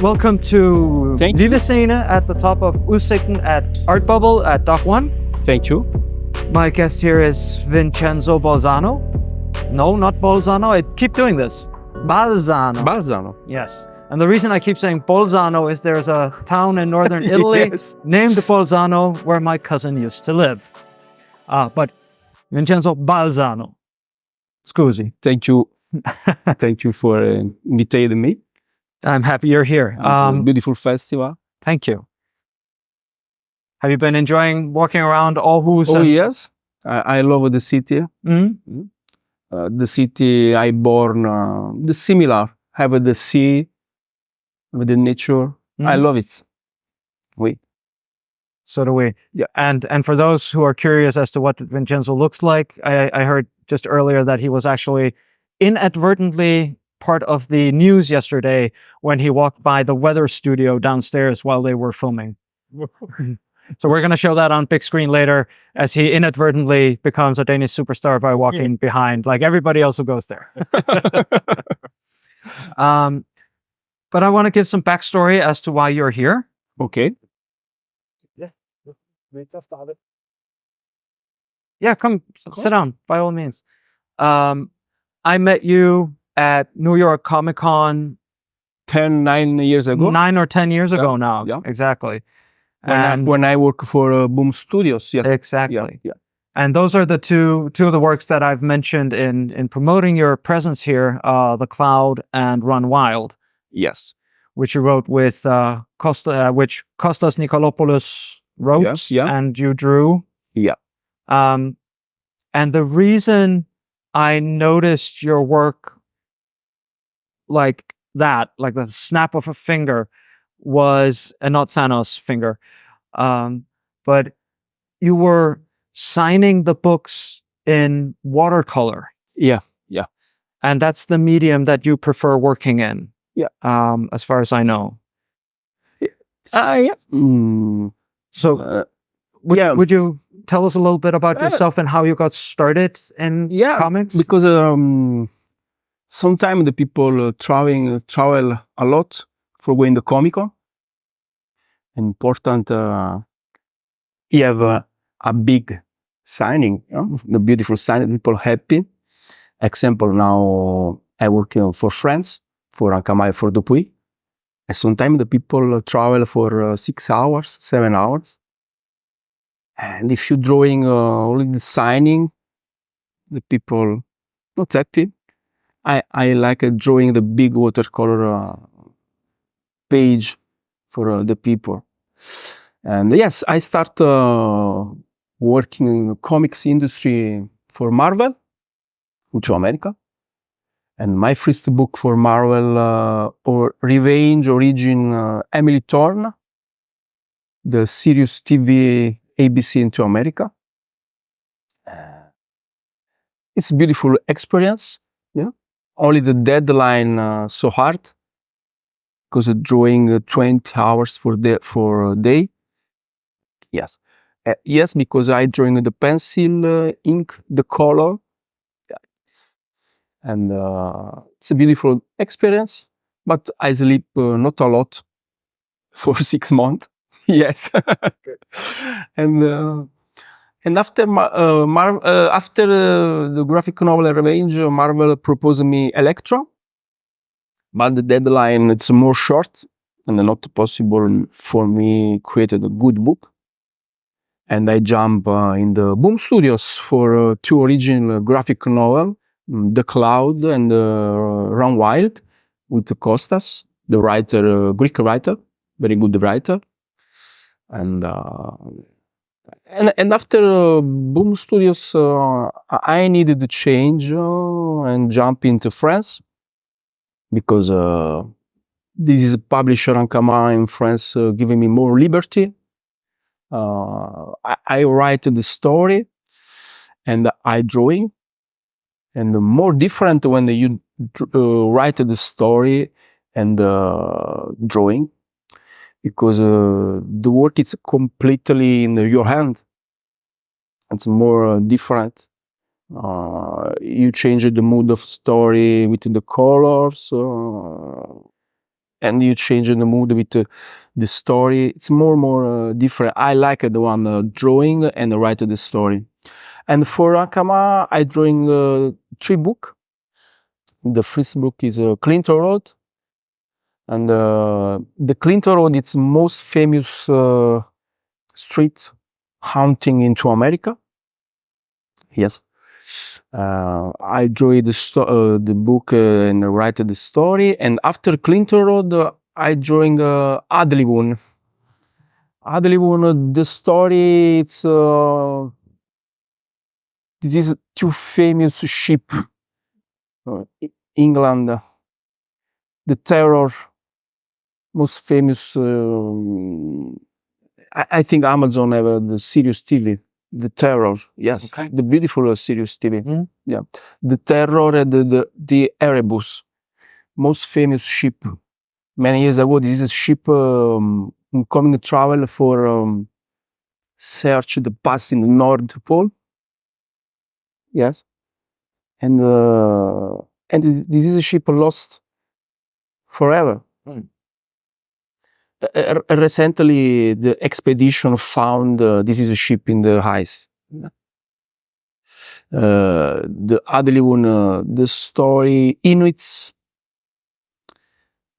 welcome to Thank you. Lille Scene at the top of Udsigten at Art Bubble at Dock 1. Thank you. My guest here is Vincenzo Balzano. No, not Bolzano. I keep doing this. Balzano. Balzano. Yes. And the reason I keep saying Bolzano is there's a town in northern Italy Yes. named Bolzano where my cousin used to live. But Vincenzo Balzano. Scusi. Thank you. Thank you for inviting me. I'm happy you're here. It's a beautiful festival. Thank you. Have you been enjoying walking around Aarhus? Oh, yes. I love the city. Mhm. The city I born, the similar, have the sea, with the nature. I Mhm. love it. Oui. So do we. Yeah. And for those who are curious as to what Vincenzo looks like, I heard just earlier that he was actually inadvertently part of the news yesterday when he walked by the weather studio downstairs while they were filming. So we're going to show that on big screen later as he inadvertently becomes a Danish superstar by walking behind, like everybody else who goes there. But I want to give some backstory as to why you're here. Okay. Yeah, come sit down by all means. I met you at New York Comic Con 9 years ago. 9 or 10 years ago now. yeah. Exactly. When I work for Boom Studios. Yes. Exactly. Yeah. And those are the two of the works that I've mentioned in promoting your presence here, The Cloud and Run Wild, Yes. which you wrote with which Kostas Nikolopoulos wrote Yes, yeah. and you drew. Yeah. And the reason I noticed your work like that, like the snap of a finger, was, and not Thanos' finger, but you were signing the books in watercolor. Yeah. And that's the medium that you prefer working in. Yeah. As far as I know. Yeah. So would you tell us a little bit about yourself and how you got started in comics? Because sometimes the people travel a lot for going to Comic-Con. Important, you have a big signing, the beautiful signing, people happy. Example, now I work for France, for Ancamai, for Dupuy. And sometimes the people travel for 6 hours, 7 hours. And if you're drawing only the signing, the people not happy. I like drawing the big watercolor page for the people. And yes, I start working in the comics industry for Marvel, into America. And my first book for Marvel, or Revenge Origin, Emily Thorne, the Sirius TV ABC into America. It's a beautiful experience. Yeah. Only the deadline so hard because of drawing 20 hours for a day. Yes. Yes, because I drawing the pencil, ink, the color. And it's a beautiful experience, but I sleep not a lot for 6 months. Yes. And after after the graphic novel Revenge, Marvel proposed me Electro, but the deadline it's more short and not possible for me created a good book. And I jump in the Boom Studios for 2 original graphic novel, The Cloud and Run Wild, with Kostas, the writer, Greek writer, very good writer. And after Boom Studios, I needed to change and jump into France because this is a publisher Ankama in France giving me more liberty. I write the story and I drawing, and the more different when you write the story and drawing, because the work is completely in your hand. It's more different. You change the mood of story with the colors. and you change the mood with the story. It's more different. I like the one drawing and write the story. And for Ankama, I drawing 3 books. The first book is Clinton Road, and the Clinton Road it's most famous street hunting into America. Yes. I drew the book and write the story. And after Clinton Road, I drawing Adlivun. Adlivun, the story, it's this is 2 famous ship, England, the terror, most famous. I think Amazon have the Sirius TV. The Terror, yes. Okay. The beautiful Sirius TV. Mm. Yeah. The Terror and the Erebus, most famous ship. Many years ago, this is a ship coming travel for search the past in the North Pole. Yes. And this is a ship lost forever. Mm. Recently, the expedition found this is a ship in the ice. The Adlivun, the story, Inuits,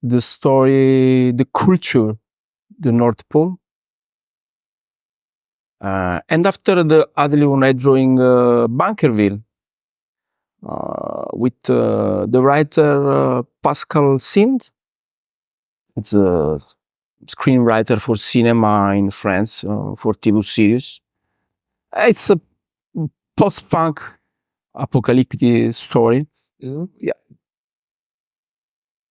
the story, the culture, the North Pole. And after the Adlivun, I drawing Bunkerville with the writer Pascal Sind. It's a screenwriter for cinema in France for TV series. It's a post-punk apocalyptic story. Yeah.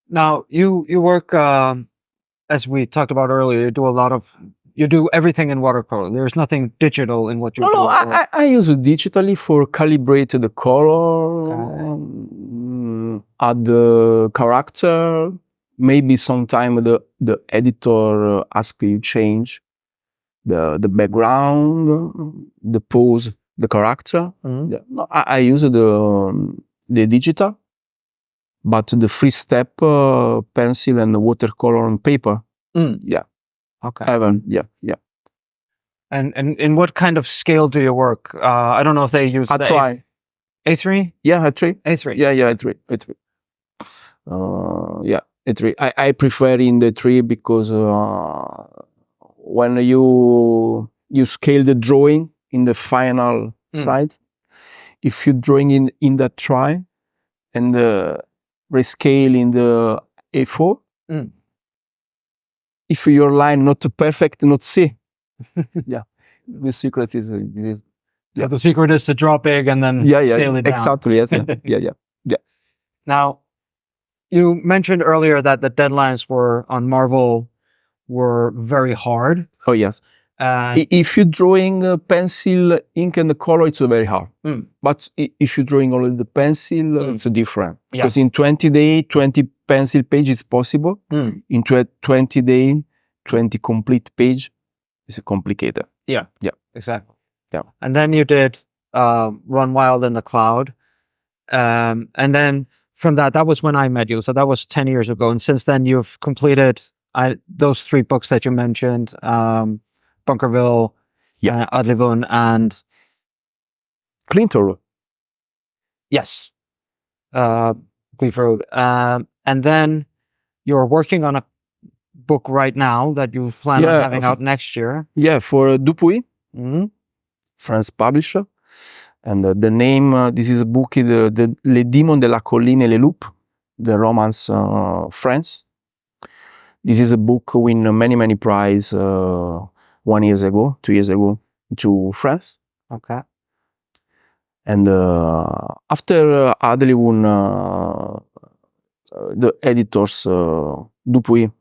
Now you work as we talked about earlier. You do everything in watercolor. There's nothing digital in what you do. No, I use it digitally for calibrate the color, add the character. Maybe sometime the editor asks you change the background, the pose, the character. Mm-hmm. Yeah. No, I use the digital, but the free step pencil and the watercolor on paper. Mm. Yeah. Okay. Yeah. And in what kind of scale do you work? I don't know if they use A3. A3? Yeah, A3. A3. Yeah, A3. Yeah, A3. I prefer in the 3 because when you scale the drawing in the final side, if you drawing in that try and rescale in the A4, if your line not perfect, not see. Yeah, the secret is this. So the secret is to draw big and then scale it down. Exactly. Yes. Yeah. Now, you mentioned earlier that the deadlines on Marvel were very hard. Oh yes. If you're drawing pencil, ink, and the color, it's very hard. But if you're drawing only the pencil, it's different. Yeah. Because in 20 days, 20 pencil pages is possible. In 20 days, 20 complete page is complicated. Yeah. Yeah. Exactly. Yeah. And then you did Run Wild in the Cloud. And then from that was when I met you. So that was 10 years ago. And since then, you've completed those 3 books that you mentioned. Bunkerville, Adlivun, and Clinton Road. Yes, Gleaf Road. And then you're working on a book right now that you plan on having out next year. Yeah, for Dupuis, France publisher. And the name, this is a book, the Les Démons de la Colline et les Loups, the romance France. This is a book win many prizes 1 year ago, 2 years ago to France. Okay. And after Adlivun, the editors Dupuis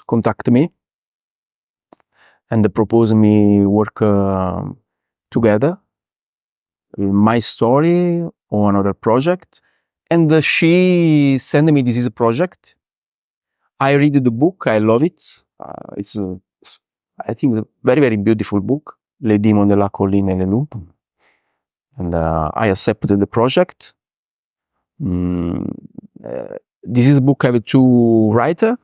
contact me and propose me work together, my story or another project. And she sent me this is a project. I read the book. I love it. It's I think a very beautiful book, Les Démons de la Colline et les Loups. And I accepted the project. This is book I have 2 writers.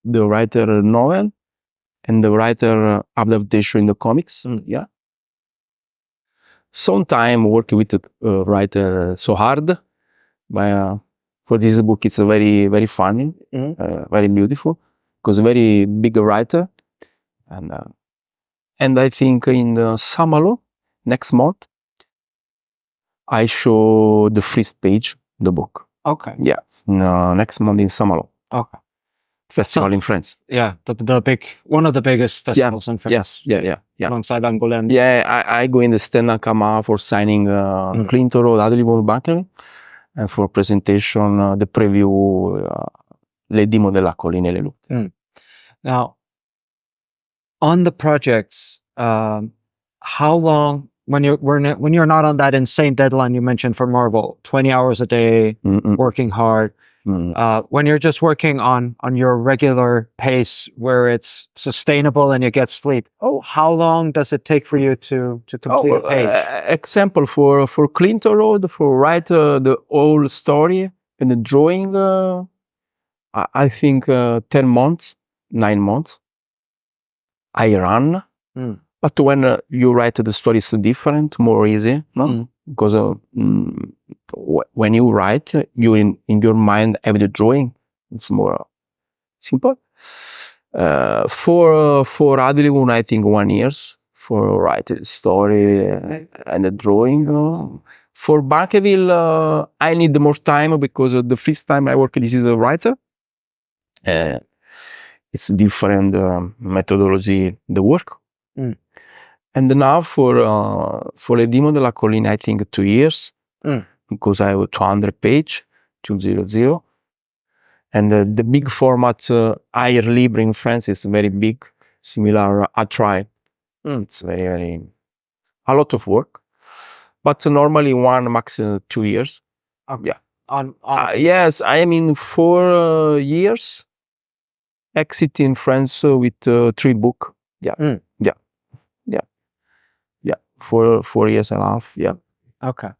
the writer novel and the writer adaptation in the comics. Yeah. Sometime working with the writer so hard, but for this book it's very very funny, very beautiful, because very big writer, and I think in Samalo next month I show the first page the book. Okay. Yeah, next month in Samalo. Okay. Festival in France. Yeah, the big one of the biggest festivals in France. Yes, yeah. Alongside Angoulême. Yeah, I go in the stand Nakama for signing Clinton Road, Adelivo Banker, and for presentation, the preview, Le Dimo della Collina e le Lupe. Now, on the projects, how long, when you're not on that insane deadline you mentioned for Marvel, 20 hours a day, working hard, when you're just working on your regular pace where it's sustainable and you get sleep, how long does it take for you to complete a page? Example for Clinton Road, for write the whole story and the drawing, I think 10 months, 9 months. I run, but when you write the story, it's different, more easy, no? Because when you write, you in your mind have the drawing. It's more simple. For Adeligun, I think 1 year for write the story and the drawing. For Barkerville, I need more time because the first time I work, this is a writer. It's different methodology, the work. And now for Le Dimo della Collina, I think 2 years, because I have 200 page, 200. And the big format, Air Libre in France is very big, similar A Tribe. It's very, very, a lot of work. But normally 1, max 2 years. Yeah. Yes, I mean 4 years. Exit in France with 3 books. Yeah. Yeah. 4 years and a half. Yeah. Okay.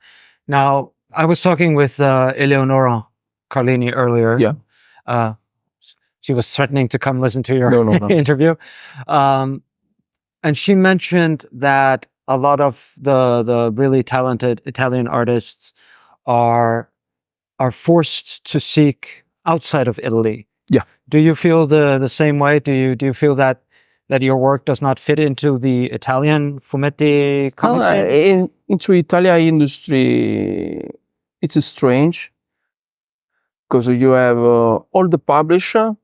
Now, I was talking with Eleonora Carlini earlier. Yeah. She was threatening to come listen to your No. interview. And she mentioned that a lot of the really talented Italian artists are forced to seek outside of Italy. Yeah. Do you feel the same way? Do you feel that your work does not fit into the Italian fumetti comic scene? Into Italian industry, it's strange because you have all the publisher,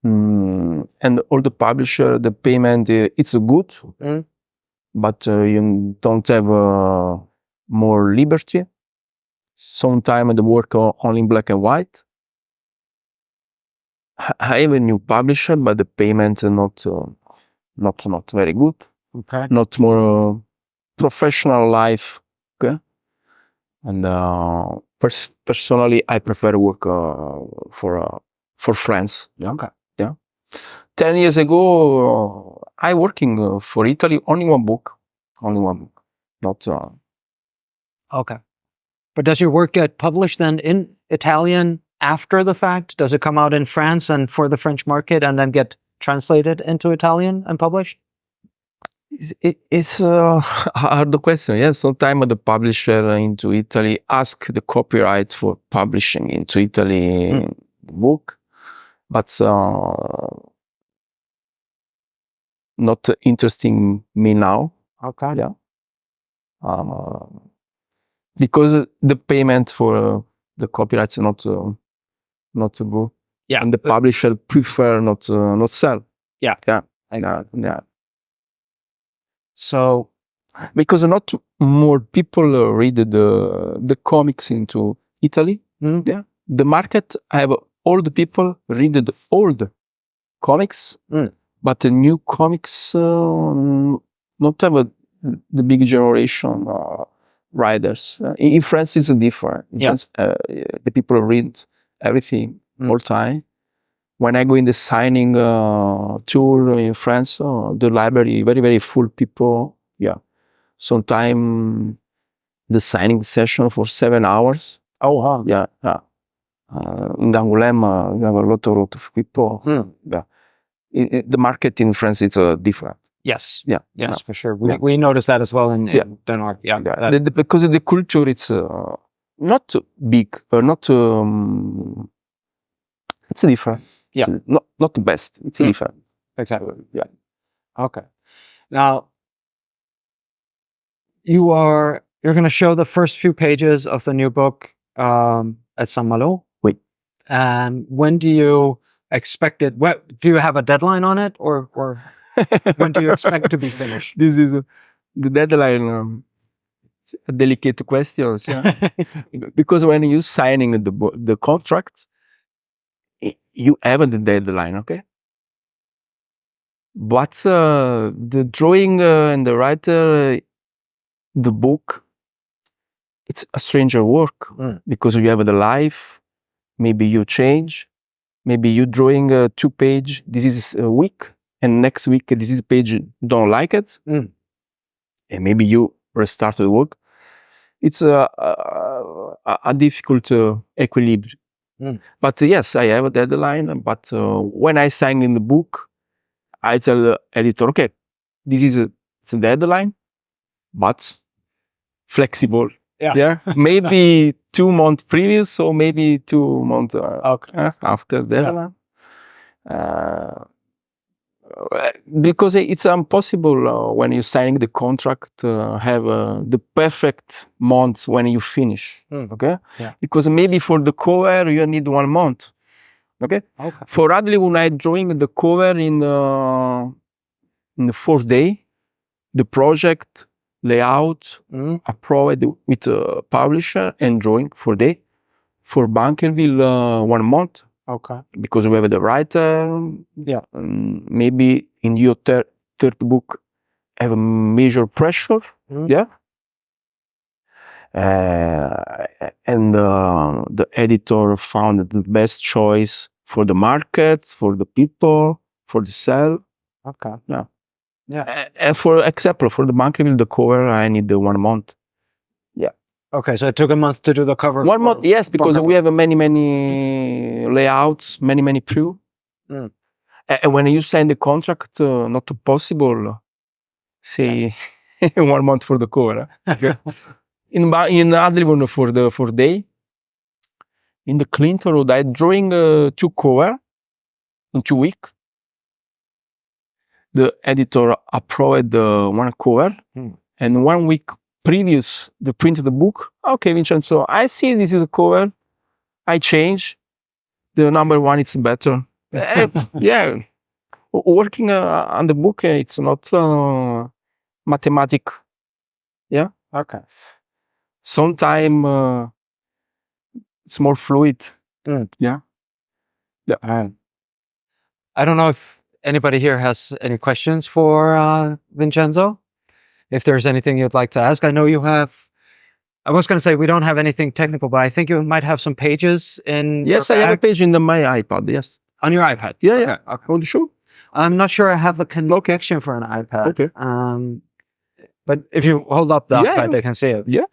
and all the publisher, the payment it's good, but you don't have more liberty. Sometimes the work only in black and white. I have a new publisher, but the payment not very good. Okay. Not more professional life. Okay. And personally, I prefer work for France. Yeah. Okay. Yeah. 10 years ago, I working for Italy only one book. Not. Okay. But does your work get published then in Italian after the fact? Does it come out in France and for the French market and then get translated into Italian and published? It's a hard question. Yes, sometimes the publisher into Italy ask the copyright for publishing into Italy book, but not interesting me now. Okay. Yeah. Because the payment for the copyrights not good. Yeah. And the publisher prefer not sell. Yeah. Yeah. So, because not more people read the comics into Italy. Yeah. The market have all the people read the old comics, but the new comics not have the big generation writers. In France, it's different. In France, the people read everything all time. When I go in the signing tour in France, the library very, very full people. Yeah. Sometimes the signing session for 7 hours. oh, huh. Yeah. In Angoulême, we have a lot of people. Yeah. The market in France is different. Yes. Yeah. Yes, Yeah. for sure. Yeah. We noticed that as well in Yeah. Denmark. Yeah. Yeah. Because the culture, it's not big or not. It's different. Yeah. It's not the best. It's different. Exactly. Yeah. Okay. Now, you're going to show the first few pages of the new book at Saint Malo. Oui. And when do you expect it? What do you have a deadline on it, or when do you expect to be finished? This is the deadline. It's a delicate question. Yeah. Because when you signing the contract, you have the deadline, okay? But the drawing and the writer, the book, it's a stranger work because you have the life. Maybe you change. Maybe you drawing 2 page. This is a week, and next week this is page don't like it, and maybe you restart the work. It's a difficult equilibrium. But yes, I have a deadline. But when I sign in the book, I tell the editor, okay, this is it's a deadline, but flexible. Yeah. Maybe 2 months previous, or maybe 2 months after deadline. Because it's impossible when you're signing the contract have the perfect months when you finish. Okay. Yeah. Because maybe for the cover you need 1 month. Okay. For Adli, when I drawing the cover in the 4th day, the project layout approved with a publisher and drawing 4 day. For Bankerville, 1 month. Okay. Because we have the writer. Yeah. Maybe in your third book have a major pressure. Yeah. And the editor found the best choice for the market, for the people, for the sale. Okay. Yeah. Yeah. And for example, for the Bankerville, the cover, I need 1 month. Yeah. Okay, so it took a month to do the cover. 1 month, yes, because we have many layouts, many proof. And when you sign the contract, not possible. Say 1 month for the cover. In Adlibon for the 4 day. In the Clinton Road, I drawing 2 cover in 2 weeks. The editor approved 1 cover, and 1 week previous the print of the book. Okay, Vincenzo, I see this is a cover. I change. The number 1 it's better. Yeah, working on the book, it's not mathematic. Yeah. Okay. Sometimes it's more fluid. Yeah. I don't know if anybody here has any questions for Vincenzo. If there's anything you'd like to ask, I know you have. I was going to say we don't have anything technical, but I think you might have some pages in. Yes, I have a page in my iPad. Yes. On your iPad. Yeah. Okay. Want to show? I'm not sure I have the connection for an iPad. Okay. But if you hold up the iPad, they can see it. Yeah.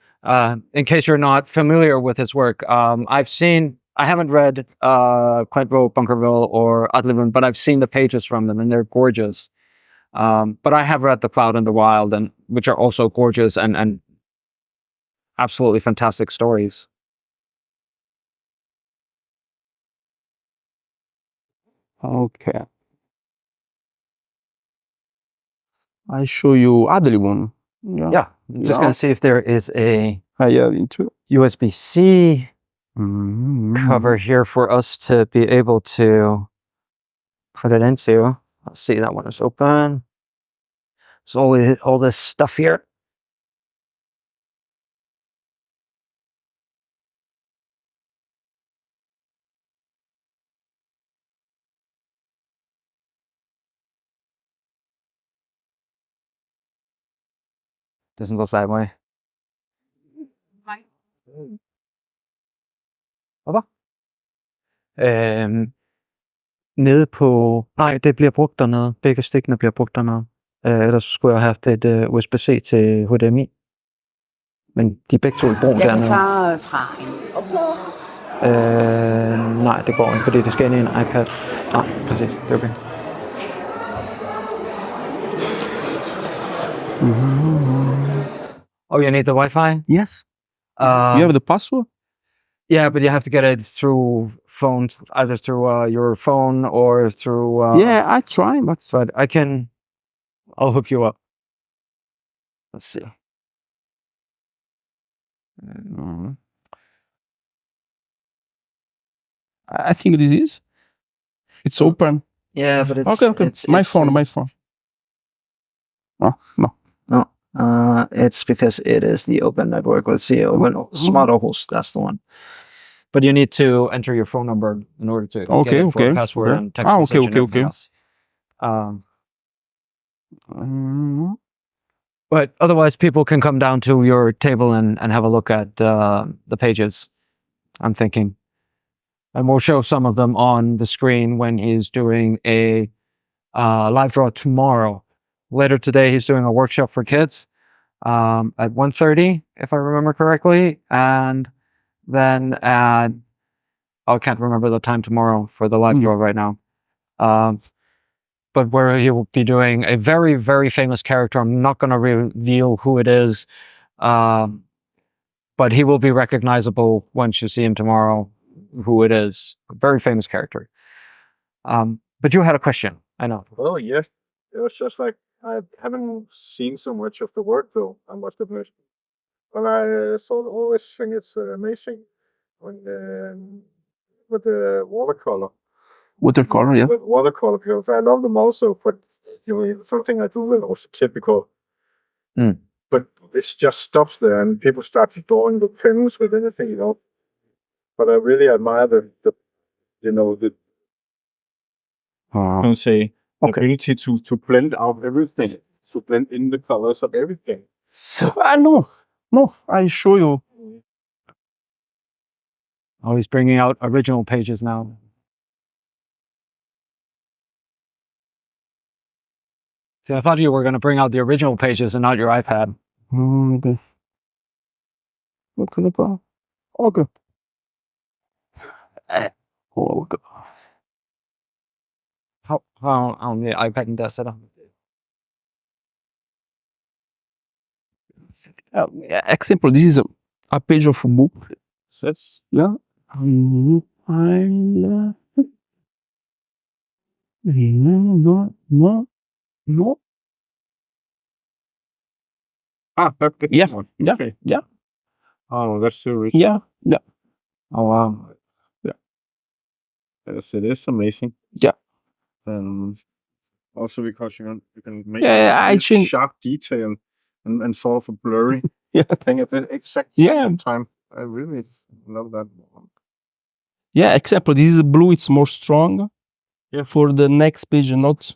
In case you're not familiar with his work, I haven't read Quentville, Bunkerville, or Adlibon, but I've seen the pages from them, and they're gorgeous. But I have read The Cloud and the Wild, and which are also gorgeous and absolutely fantastic stories. Okay. I show you Adlibon. Yeah. Just gonna see if there is a USB-C cover here for us to be able to put it into. Let's see, that one is open. There's all this stuff here. Doesn't look that way. Hvad? Nede på... Nej, det bliver brugt dernede. Begge stikkene bliver brugt dernede. Ellers skulle jeg have haft et USB-C til HDMI. Men de er begge to i brug dernede. Jeg kan fra en oplader, Nej, det går ikke, fordi det skal ind i en iPad. Nej, præcis. Det er okay. Oh, you need the Wi-Fi? Yes. You have the password? Yeah, but you have to get it through phones, either through your phone or through... Yeah, I try, but I'll hook you up. Let's see. I think this is. It's open. Yeah, but it's... Okay. It's my phone. Oh, no. No, it's because it is the open network. Let's see, open Smart Aarhus, that's the one. But you need to enter your phone number in order to get it for a password and text message and everything else. But otherwise, people can come down to your table and have a look at the pages, I'm thinking. And we'll show some of them on the screen when he's doing a live draw tomorrow. Later today, he's doing a workshop for kids at 1:30, if I remember correctly. And then I can't remember the time tomorrow for the live draw right now. But where he will be doing a very, very famous character. I'm not going to reveal who it is, but he will be recognizable once you see him tomorrow, who it is. A very famous character. But you had a question, I know. Well, yes. It was just like, I haven't seen so much of the work, though, I must admit. But I always think it's amazing when with the watercolor. Watercolor, yeah. With watercolor, because I love them also, but something I do when I was a kid, because but it just stops there, and people start drawing with pens with anything, But I really admire the ability to blend out everything, to blend in the colors of everything. No, I show you. Oh, he's bringing out original pages now. See, I thought you were going to bring out the original pages and not your iPad. Okay. How on the iPad and that's it. Example, this is a page of a book. That's No. that's the Yeah, one. yeah, Okay. yeah. Oh, that's so rich. Yeah. Oh, wow. Yes, it is amazing. Yeah. Also because you can make I change sharp detail and sort of a blurry thing a bit exact time. I really love that. Yeah, example, this is blue, it's more strong. Yeah. For the next page, not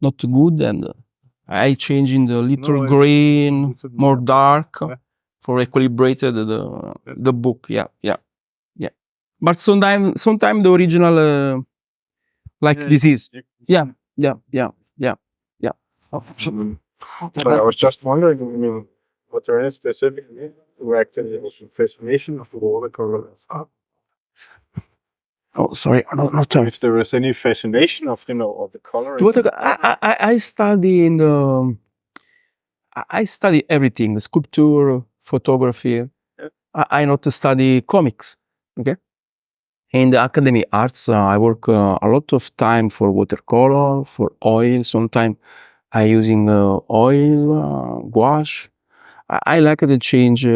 good, and I change in the little green, more dark, for equilibrated the book. Yeah. But sometimes the original, this is. Yeah. But I was just wondering, was there any specific fascination of the watercolor? Oh, sorry, not sorry. If there was any fascination of of the color. I study I study everything: sculpture, photography. Yeah. I not study comics. Okay. In the academy arts, I work a lot of time for watercolor, for oil. Sometimes I using oil, gouache. I like the change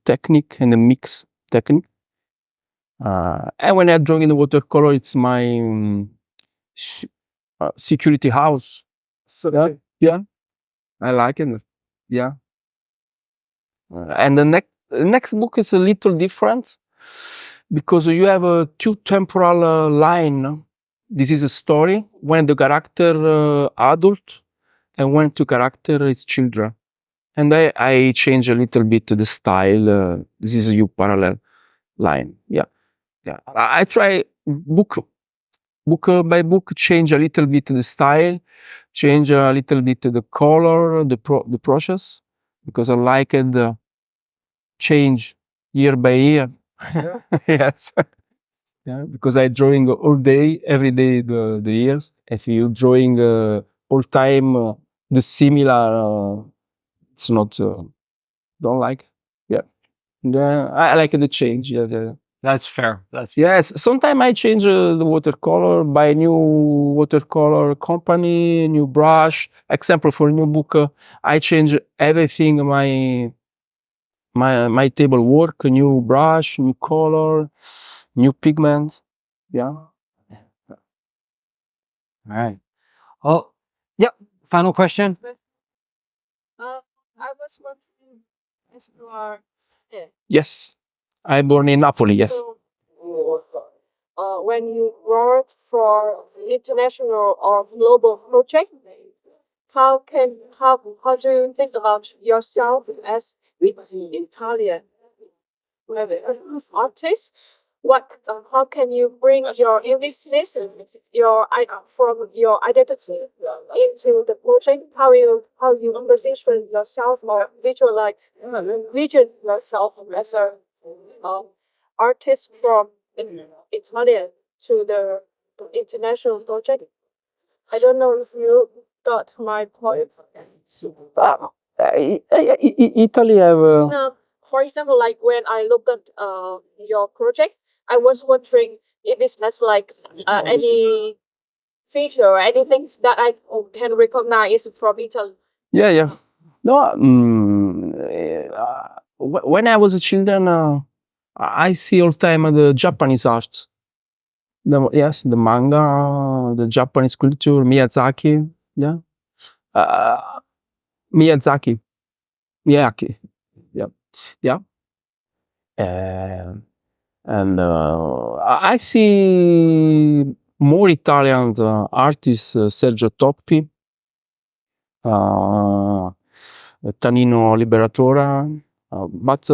technique and the mix technique. And when I draw in the watercolor, it's my security house. Yeah, I like it. Yeah. And the next book is a little different because you have a two temporal line. This is a story when the character adult and when the character is children. And I change a little bit the style. This is a U parallel line. Yeah. I try book by book, change a little bit the style, change a little bit the color, the process, because I like it change year by year. Yes. Yeah, because I drawing all day, every day the years. If you drawing all time the similar, it's not don't like. Yeah, yeah. I like the change. Yeah, yeah. That's fair. That's fair. Yes. Sometimes I change the watercolor, buy new watercolor company, new brush. Example for new book, I change everything. My table work, new brush, new color, new pigment. Yeah. All right. Oh, yeah. Final question. I was wondering, as you are, Yes. I born in Napoli. Yes. so, when you work for international or global project, how do you think about yourself as an Italian artist? How can you bring your uniqueness, from your identity into the project? How you position yourself or vision yourself as a artist from Italian to the international project? I don't know if you got my point. Italy have. No, for example, like when I look at your project, I was wondering if it has like any feature or anything that I can recognize from Italy. Yeah, yeah. No, when I was a children, I see all time the Japanese art. Yes, the manga, the Japanese culture, Miyazaki. Yeah, uh, Miyazaki, Miyake. Yeah, yeah. And I see more Italian artists, Sergio Toppi, uh, Tanino Liberatore, but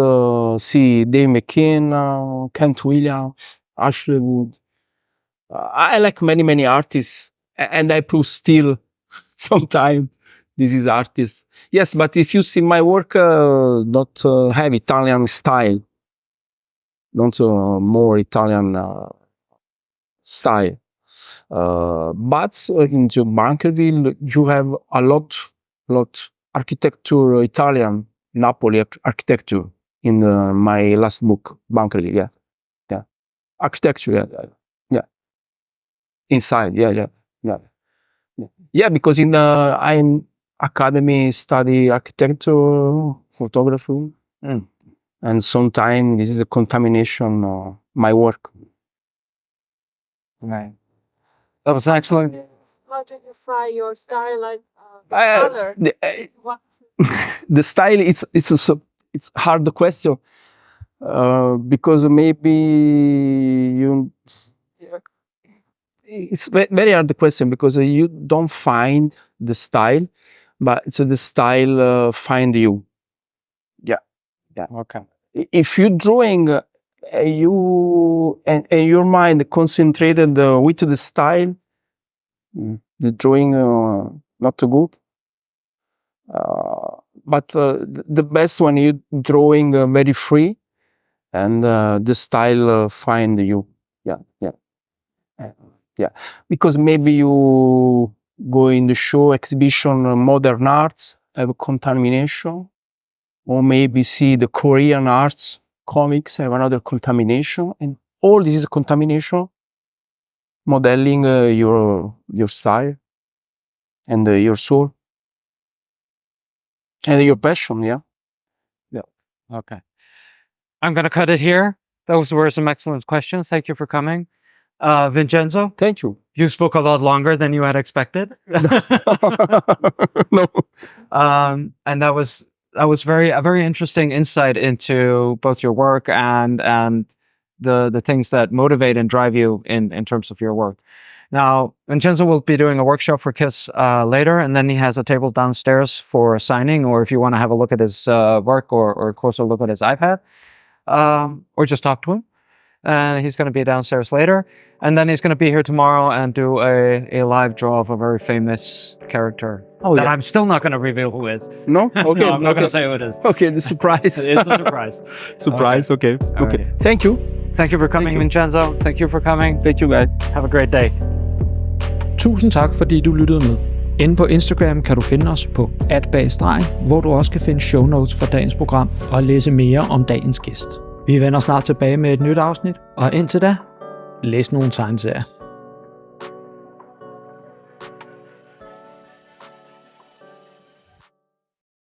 see Dave McKean, Kent Williams, Ashley Wood. I like many artists, and I prove still sometimes this is artist. Yes, but if you see my work, not have Italian style, not more Italian style. But in the Bankerville, you have a lot architecture, Italian Napoli architecture in my last book, Bankerville. Yeah, yeah, architecture. Yeah, yeah. Inside. Yeah, yeah, yeah, yeah. Yeah, because in I'm academy study architecture, photography, and sometimes this is a contamination my work. Right. That was excellent. How do you find your style, like Uh, color? the, What? the style it's hard question because maybe you it's very hard question because you don't find the style, but it's the style find you. Yeah, yeah. Okay. If you drawing you and your mind concentrated with the style, the drawing not too good. But the best when you drawing very free and the style find you. Yeah, yeah, yeah. Because maybe you go in the show exhibition modern arts have a contamination, or maybe see the Korean arts comics have another contamination, and all this is contamination modeling your style and your soul and your passion. Yeah. Okay. I'm going to cut it here. Those were some excellent questions. Thank you for coming. Vincenzo, Thank you. you spoke a lot longer than you had expected. No. And that was a very interesting insight into both your work and the things that motivate and drive you in terms of your work. Now, Vincenzo will be doing a workshop for kids later, and then he has a table downstairs for signing, or if you want to have a look at his work or a closer look at his iPad, or just talk to him. and he's going to be downstairs later. And then he's going to be here tomorrow and do a live draw of a very famous character that I'm still not going to reveal who is. No? Okay. No, I'm not going to say who it is. Okay, the surprise. It's a surprise. Surprise, okay. Okay. Right. Thank you. Thank you for coming, Vincenzo. Thank you for coming. Thank you, guys. Have a great day. Tusind tak, fordi du lyttede med. Inde på Instagram kan du finde os på @Bag Stregen, hvor du også kan finde show notes for dagens program og læse mere om dagens gæst. Vi vender snart tilbage med et nyt afsnit, og indtil da, læs nogle tegneserier.